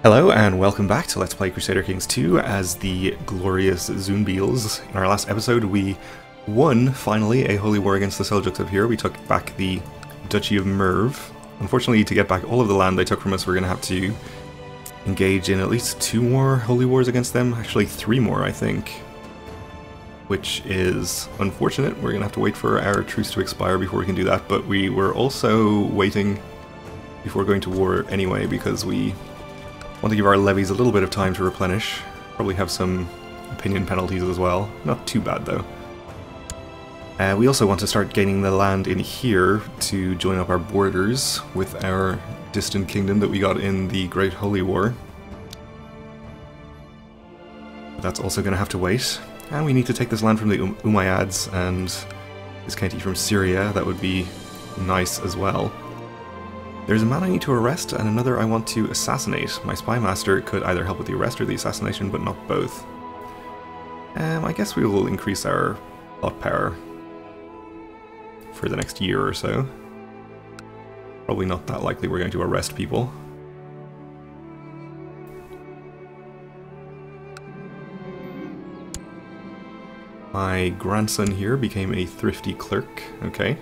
Hello and welcome back to Let's Play Crusader Kings 2 as the glorious Zunbils. In our last episode we won, finally, a holy war against the Seljuks up here. We took back the Duchy of Merv. Unfortunately, to get back all of the land they took from us, we're going to have to engage in at least 2 more holy wars against them. Actually 3 more, I think. Which is unfortunate. We're going to have to wait for our truce to expire before we can do that, but we were also waiting before going to war anyway because we want to give our levies a little bit of time to replenish. Probably have some opinion penalties as well. Not too bad though. We also want to start gaining the land in here to join up our borders with our distant kingdom that we got in the Great Holy War. That's also going to have to wait. And we need to take this land from the Umayyads and this county from Syria. That would be nice as well. There's a man I need to arrest, and another I want to assassinate. My spy master could either help with the arrest or the assassination, but not both. I guess we will increase our plot power for the next year or so. Probably not that likely we're going to arrest people. My grandson here became a thrifty clerk. Okay.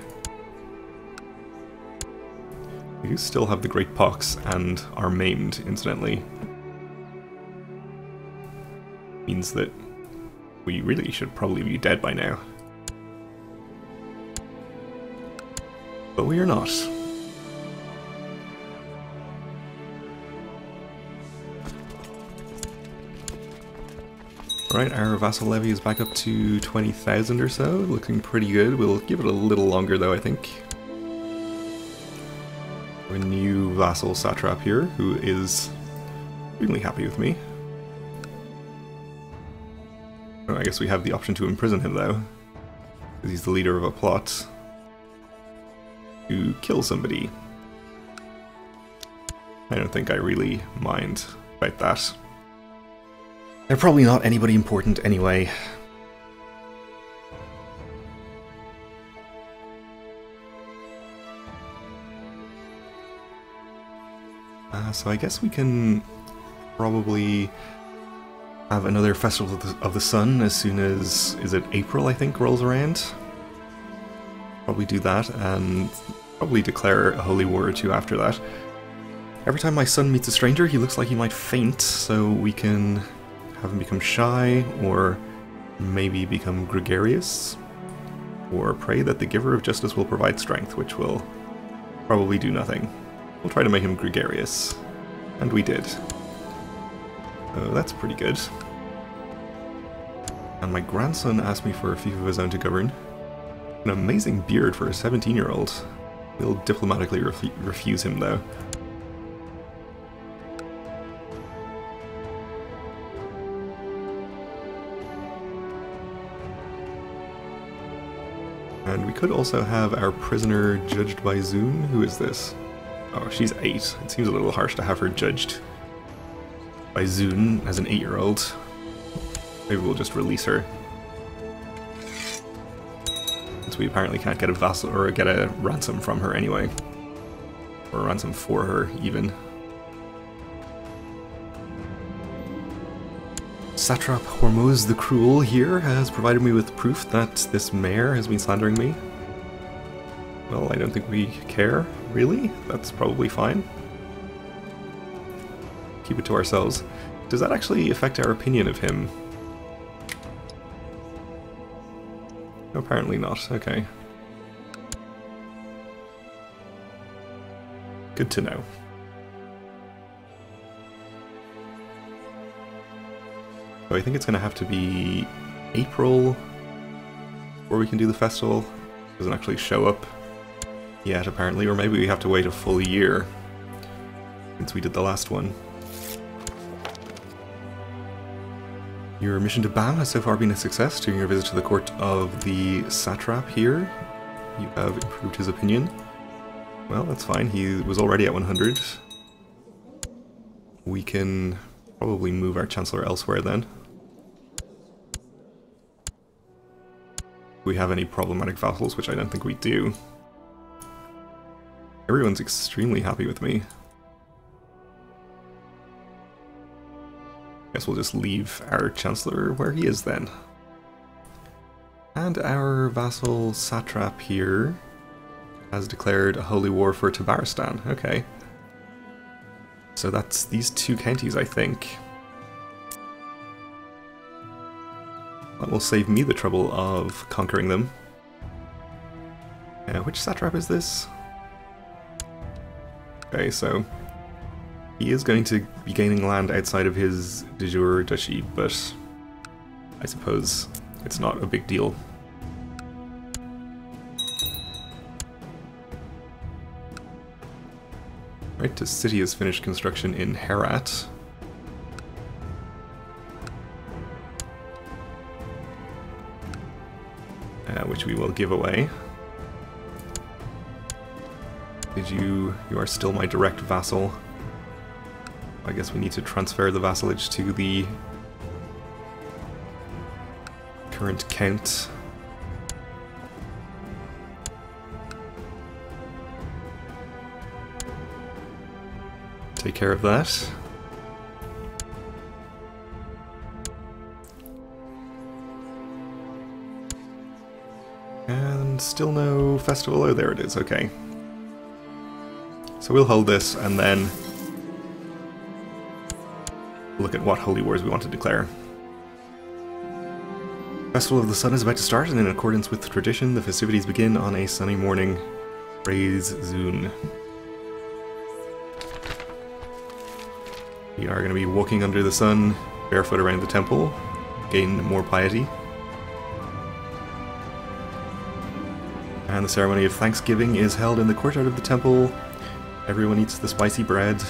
We do still have the Great Pox and are maimed, incidentally. Means that we really should probably be dead by now. But we are not. Alright, our vassal levy is back up to 20,000 or so, looking pretty good. We'll give it a little longer though, I think. A new vassal satrap here, who is extremely happy with me. Oh, I guess we have the option to imprison him though, because he's the leader of a plot to kill somebody. I don't think I really mind about that. They're probably not anybody important anyway. So I guess we can probably have another Festival of the Sun as soon as, is it April I think, rolls around? Probably do that and probably declare a holy war or 2 after that. Every time my son meets a stranger he looks like he might faint, so we can have him become shy or maybe become gregarious, or pray that the giver of justice will provide strength, which will probably do nothing. We'll try to make him gregarious. And we did. So that's pretty good. And my grandson asked me for a fief of his own to govern. An amazing beard for a 17-year-old. We'll diplomatically refuse him though. And we could also have our prisoner judged by Zun. Who is this? Oh, she's 8. It seems a little harsh to have her judged by Zun as an 8-year-old. Maybe we'll just release her. Since we apparently can't get a vassal or get a ransom from her anyway. Or a ransom for her, even. Satrap Hormuz the Cruel here has provided me with proof that this mayor has been slandering me. Well, I don't think we care, really. That's probably fine. Keep it to ourselves. Does that actually affect our opinion of him? Apparently not. Okay. Good to know. So I think it's going to have to be April before we can do the festival. Doesn't actually show up yet, apparently, or maybe we have to wait a full year since we did the last one. Your mission to Bam has so far been a success. During your visit to the court of the satrap here, you have improved his opinion. Well, that's fine. He was already at 100. We can probably move our chancellor elsewhere then. If we have any problematic vassals, which I don't think we do. Everyone's extremely happy with me. Guess we'll just leave our Chancellor where he is then. And our vassal satrap here has declared a holy war for Tabaristan. Okay. So that's these two counties, I think. That will save me the trouble of conquering them. Which satrap is this? Okay, so he is going to be gaining land outside of his de jure duchy, but I suppose it's not a big deal. Right, the city has finished construction in Herat. Which we will give away. You are still my direct vassal. I guess we need to transfer the vassalage to the current count. Take care of that. And still no festival. Oh, there it is. Okay. So we'll hold this and then look at what holy wars we want to declare. Festival of the Sun is about to start, and in accordance with tradition, the festivities begin on a sunny morning. Praise Zun. We are going to be walking under the sun, barefoot around the temple, gain more piety. And the ceremony of Thanksgiving is held in the courtyard of the temple. Everyone eats the spicy bread.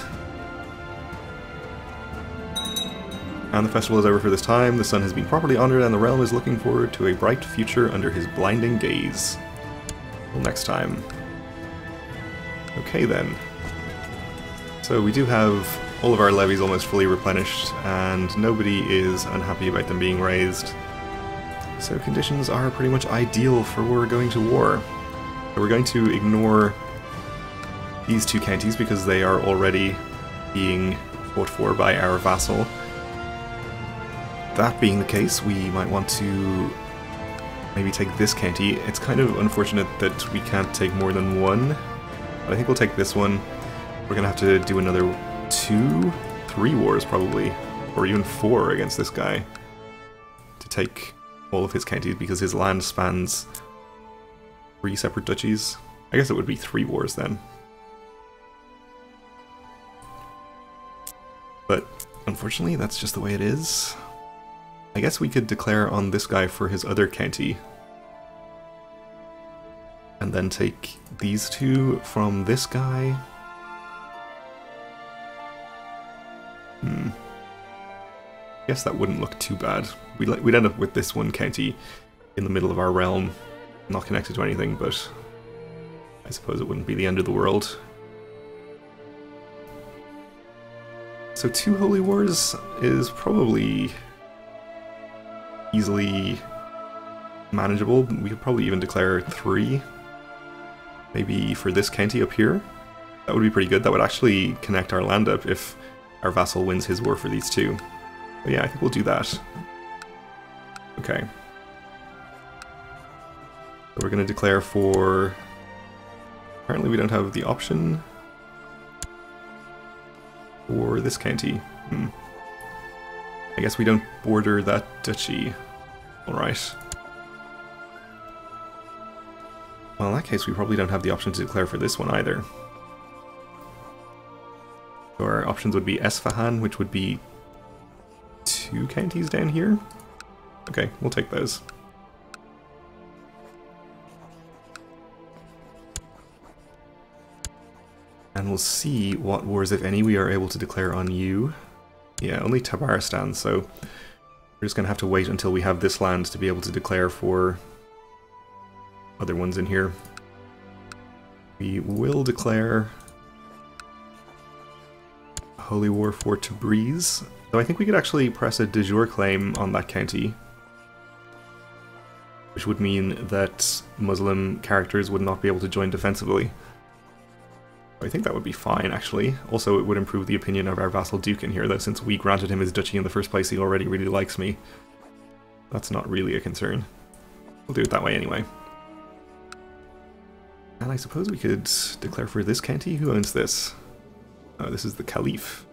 And the festival is over for this time. The sun has been properly honored and the realm is looking forward to a bright future under his blinding gaze. Till next time. Okay then. So we do have all of our levies almost fully replenished, and nobody is unhappy about them being raised. So conditions are pretty much ideal for going to war. So we're going to ignore these two counties because they are already being fought for by our vassal. That being the case, we might want to maybe take this county. It's kind of unfortunate that we can't take more than one, but I think we'll take this one. We're gonna have to do another 2, 3 wars probably, or even 4 against this guy to take all of his counties because his land spans 3 separate duchies. I guess it would be 3 wars then. But unfortunately, that's just the way it is. I guess we could declare on this guy for his other county. And then take these 2 from this guy. I guess that wouldn't look too bad. We'd end up with this one county in the middle of our realm, not connected to anything, but I suppose it wouldn't be the end of the world. So 2 holy wars is probably easily manageable. We could probably even declare 3. Maybe for this county up here. That would be pretty good. That would actually connect our land up if our vassal wins his war for these 2. But yeah, I think we'll do that. Okay. So we're going to declare for... Apparently we don't have the option for this county. I guess we don't border that duchy. Alright. Well, in that case, we probably don't have the option to declare for this one either. So our options would be Esfahan, which would be 2 counties down here. Okay, we'll take those. And we'll see what wars, if any, we are able to declare on you. Yeah, only Tabaristan, so we're just going to have to wait until we have this land to be able to declare for other ones in here. We will declare a holy war for Tabriz, though I think we could actually press a de jure claim on that county, which would mean that Muslim characters would not be able to join defensively. I think that would be fine, actually. Also, it would improve the opinion of our vassal duke in here, though, since we granted him his duchy in the first place, he already really likes me. That's not really a concern. We'll do it that way anyway. And I suppose we could declare for this county. Who owns this? Oh, this is the Caliph.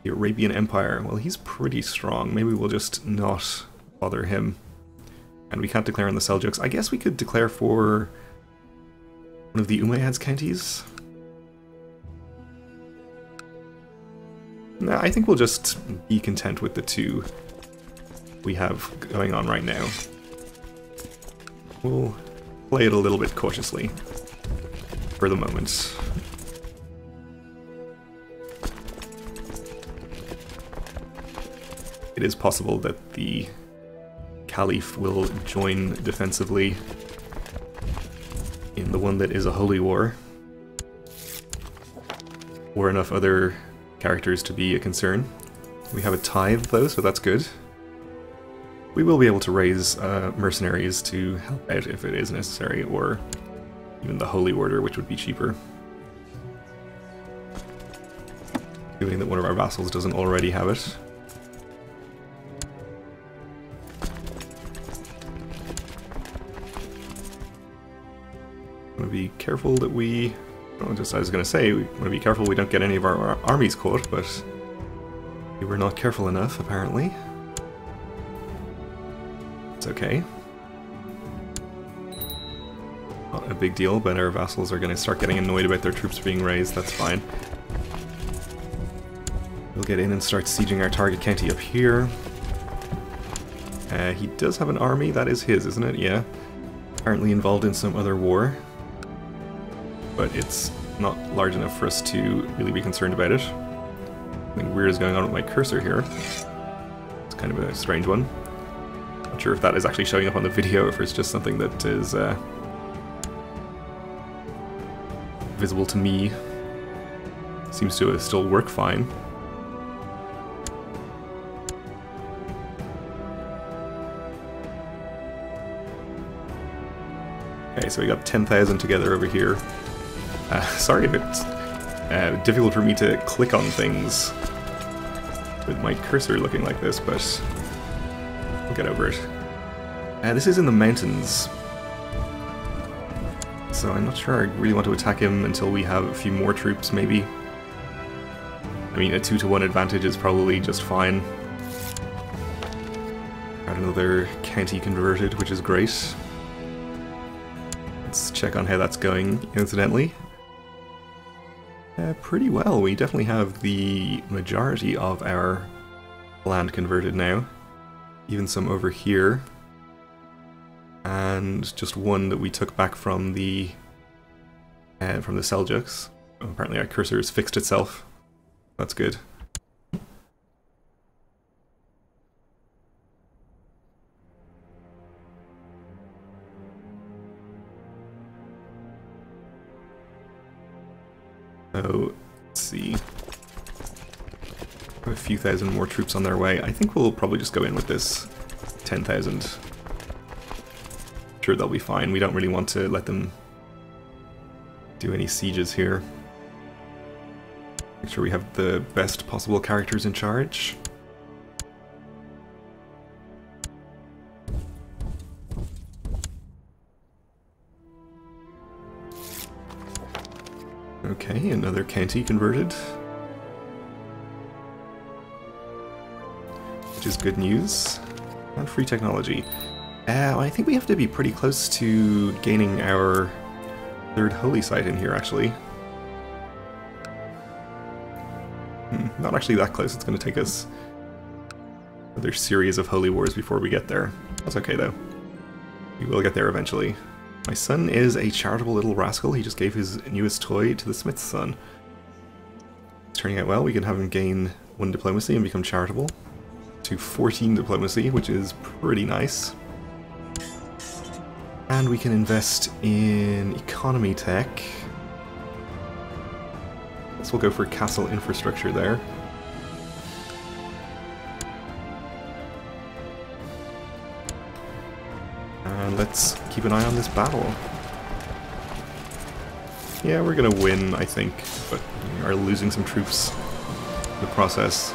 The Arabian Empire. Well, he's pretty strong. Maybe we'll just not bother him. And we can't declare on the Seljuks. I guess we could declare for one of the Umayyads counties. No, I think we'll just be content with the two we have going on right now. We'll play it a little bit cautiously for the moment. It is possible that the Caliph will join defensively in the one that is a holy war, or enough other characters to be a concern. We have a tithe though, so that's good. We will be able to raise mercenaries to help out if it is necessary, or even the holy order, which would be cheaper. Doing that one of our vassals doesn't already have it. Want to be careful that we... I was going to say, we want to be careful we don't get any of our armies caught, but we were not careful enough, apparently. It's okay. Not a big deal, but our vassals are going to start getting annoyed about their troops being raised, that's fine. We'll get in and start sieging our target county up here. He does have an army, that is his, isn't it? Yeah. Apparently involved in some other war. But it's not large enough for us to really be concerned about it. Something weird is going on with my cursor here. It's kind of a strange one. Not sure if that is actually showing up on the video, or if it's just something that is visible to me. Seems to still work fine. Okay, so we got 10,000 together over here. Sorry if it's difficult for me to click on things with my cursor looking like this, but we'll get over it. This is in the mountains, so I'm not sure I really want to attack him until we have a few more troops, maybe. I mean, a 2-to-1 advantage is probably just fine. Got another county converted, which is great. Let's check on how that's going, incidentally. Pretty well. We definitely have the majority of our land converted now. Even some over here. And just one that we took back from the Seljuks. Apparently our cursor has fixed itself. That's good. So, let's see. Have a few thousand more troops on their way. I think we'll probably just go in with this 10,000. Sure, they'll be fine. We don't really want to let them do any sieges here. Make sure we have the best possible characters in charge. Okay, another county converted. Which is good news. And free technology. I think we have to be pretty close to gaining our third holy site in here, actually. Not actually that close. It's going to take us another series of holy wars before we get there. That's okay, though. We will get there eventually. My son is a charitable little rascal. He just gave his newest toy to the smith's son. It's turning out well. We can have him gain 1 diplomacy and become charitable. To 14 diplomacy, which is pretty nice. And we can invest in economy tech. Guess we'll go for castle infrastructure there. And let's keep an eye on this battle. Yeah, we're gonna win, I think, but we are losing some troops in the process.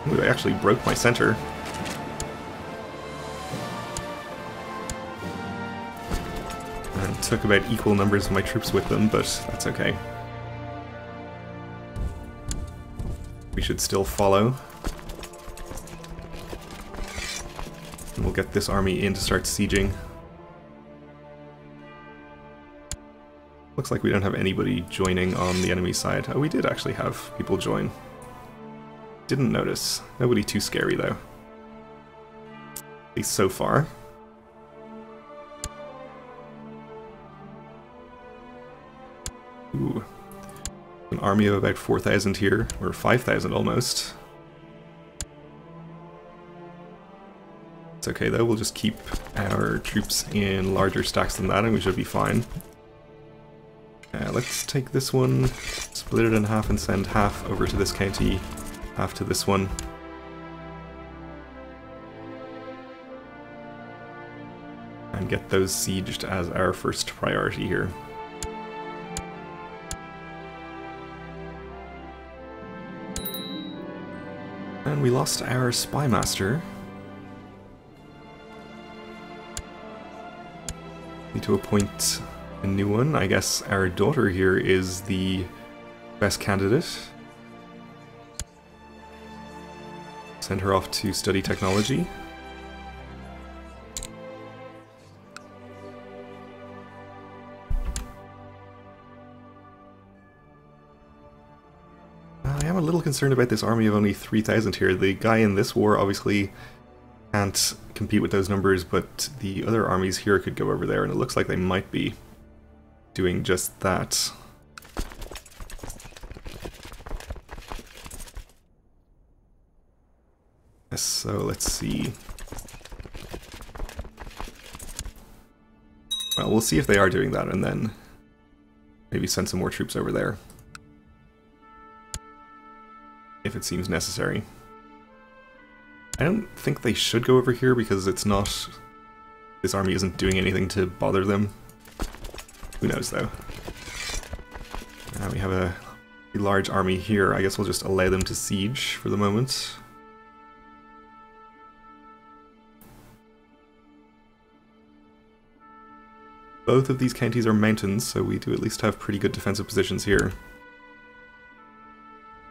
Ooh, I actually broke my center. And took about equal numbers of my troops with them, but that's okay. We should still follow. And we'll get this army in to start sieging. Looks like we don't have anybody joining on the enemy side. Oh, we did actually have people join. Didn't notice. Nobody too scary, though. At least so far. Ooh. An army of about 4,000 here, or 5,000 almost. It's okay though, we'll just keep our troops in larger stacks than that and we should be fine. Let's take this one, split it in half and send half over to this county, half to this one. And get those sieged as our first priority here. And we lost our spy master. Need to appoint a new one. I guess our daughter here is the best candidate. Send her off to study technology. I am a little concerned about this army of only 3,000 here. The guy in this war obviously can't compete with those numbers, but the other armies here could go over there, and it looks like they might be doing just that. So let's see. Well, we'll see if they are doing that, and then maybe send some more troops over there. If it seems necessary. I don't think they should go over here because it's not... This army isn't doing anything to bother them. Who knows though. We have a large army here. I guess we'll just allow them to siege for the moment. Both of these counties are mountains, so we do at least have pretty good defensive positions here.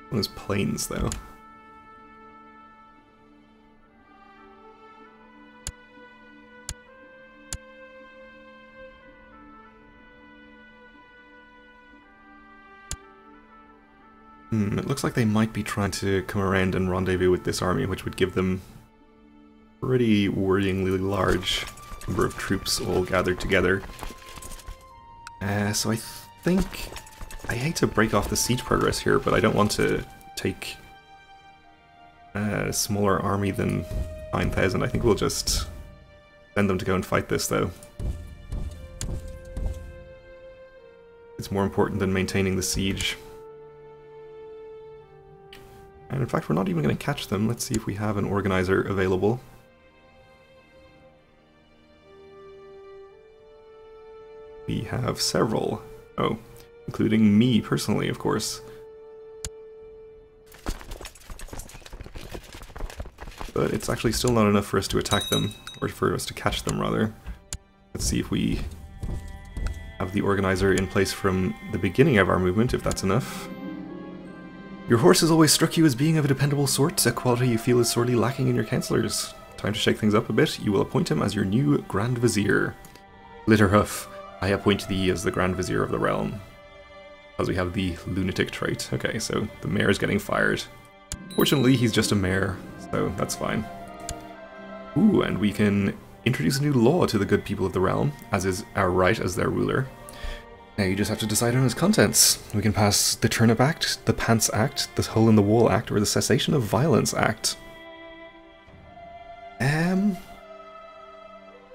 One is plains though. It looks like they might be trying to come around and rendezvous with this army, which would give them a pretty worryingly large number of troops all gathered together. So I think... I hate to break off the siege progress here, but I don't want to take a smaller army than 9,000. I think we'll just send them to go and fight this, though. It's more important than maintaining the siege. And in fact, we're not even going to catch them. Let's see if we have an organizer available. We have several. Oh, including me personally, of course. But it's actually still not enough for us to attack them, or for us to catch them, rather. Let's see if we have the organizer in place from the beginning of our movement, if that's enough. Your horse has always struck you as being of a dependable sort, a quality you feel is sorely lacking in your councillors. Time to shake things up a bit. You will appoint him as your new Grand Vizier. Litterhoof, I appoint thee as the Grand Vizier of the realm. Because we have the lunatic trait. Okay, so the mayor is getting fired. Fortunately, he's just a mayor, so that's fine. Ooh, and we can introduce a new law to the good people of the realm, as is our right as their ruler. Now you just have to decide on its contents. We can pass the Turnip Act, the Pants Act, the Hole in the Wall Act, or the Cessation of Violence Act.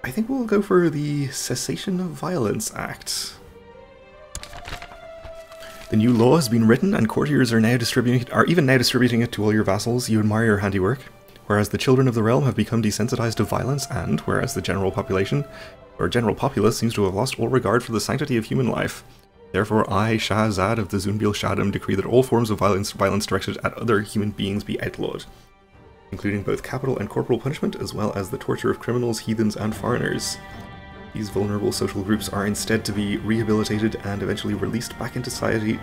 I think we'll go for the Cessation of Violence Act. The new law has been written, and courtiers are even now distributing it to all your vassals. You admire your handiwork. Whereas the children of the realm have become desensitized to violence, and whereas the general population, or general populace, seems to have lost all regard for the sanctity of human life. Therefore I, Shahzad of the Zunbil Shaddam, decree that all forms of violence directed at other human beings be outlawed, including both capital and corporal punishment, as well as the torture of criminals, heathens, and foreigners. These vulnerable social groups are instead to be rehabilitated and eventually released back into society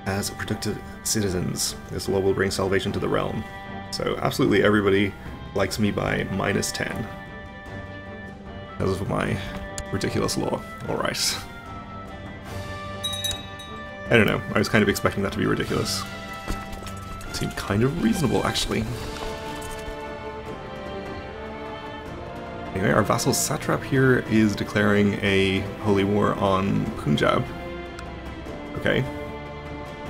as productive citizens. This law will bring salvation to the realm. So absolutely everybody likes me by -10. Because of my ridiculous law. Alright. I don't know, I was kind of expecting that to be ridiculous. It seemed kind of reasonable, actually. Anyway, our vassal satrap here is declaring a holy war on Punjab. Okay.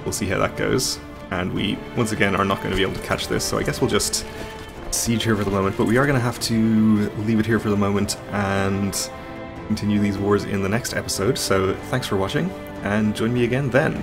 We'll see how that goes. And we, once again, are not going to be able to catch this, so I guess we'll just siege here for the moment. But we are going to have to leave it here for the moment and continue these wars in the next episode. So thanks for watching, and join me again then.